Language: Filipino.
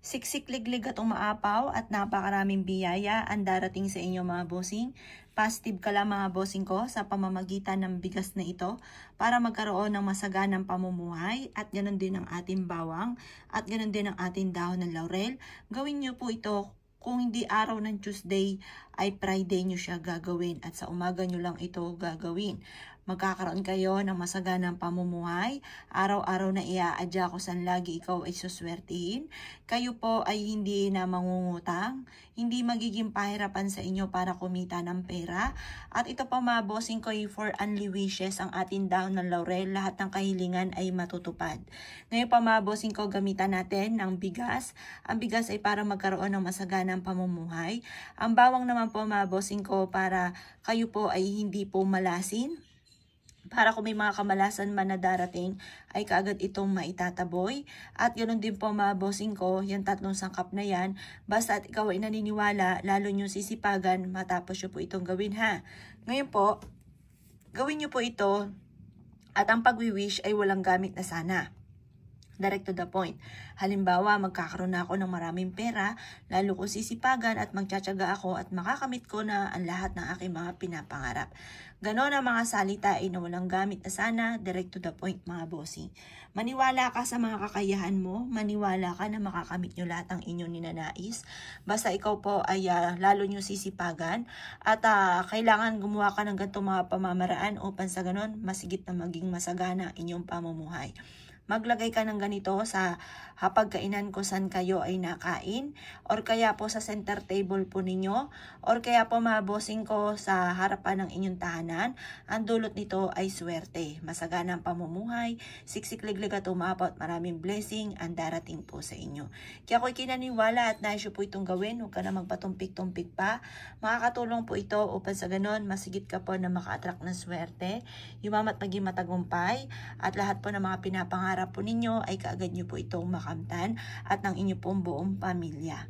Siksik-liglig at umaapaw at napakaraming biyaya ang darating sa inyo mga bossing. Positive ka lang mga bossing ko sa pamamagitan ng bigas na ito para magkaroon ng masaganang pamumuhay at ganoon din ang ating bawang at ganoon din ang ating dahon ng laurel. Gawin nyo po ito kung hindi araw ng Tuesday ay Friday nyo siya gagawin at sa umaga nyo lang ito gagawin. Magkakaroon kayo ng masaganang pamumuhay. Araw-araw na iaadya ko saan lagi ikaw ay suswertihin. Kayo po ay hindi na mangungutang. Hindi magiging pahirapan sa inyo para kumita ng pera. At ito pa mga bossing ko for only wishes ang ating dahon ng laurel. Lahat ng kahilingan ay matutupad. Ngayon pa mga bossing ko gamitan natin ng bigas. Ang bigas ay para magkaroon ng masaganang pamumuhay. Ang bawang naman po mga bossing ko para kayo po ay hindi po malasin. Para kung may mga kamalasan man na darating, ay kaagad itong maitataboy. At ganoon din po mga bossing ko, yung 3 sangkap na yan, basta at ikaw ay naniniwala, lalo nyo sisipagan, matapos nyo po itong gawin ha. Ngayon po, gawin nyo po ito, at ang pag-wish ay walang gamit na sana. Direct to the point. Halimbawa, magkakaroon na ako ng maraming pera, lalo ko sisipagan at magtsatsaga ako at makakamit ko na ang lahat ng aking mga pinapangarap. Ganon ang mga salita ay na walang gamit na sana, direct to the point mga bossing. Maniwala ka sa mga kakayahan mo, maniwala ka na makakamit nyo lahat ng inyong ninanais. Basta ikaw po ay lalo nyo sisipagan at kailangan gumawa ka ng ganitong mga pamamaraan upang sa ganon masigit na maging masagana inyong pamumuhay. Maglagay ka ng ganito sa hapagkainan kung saan kayo ay nakain or kaya po sa center table po ninyo or kaya po mga bossing ko sa harapan ng inyong tahanan. Ang dulot nito ay swerte, masaganang pamumuhay, siksik-liglig at umapaw at maraming blessing ang darating po sa inyo. Kaya ako'y kinaniwala at nais po itong gawin, huwag ka na magpatumpik-tumpik pa. Makakatulong po ito upang sa ganon masigit ka po na maka-attract ng swerte, yumamat maging matagumpay at lahat po ng mga pinapangarap po ninyo ay kaagad nyo po itong makamtan at ng inyo pong buong pamilya.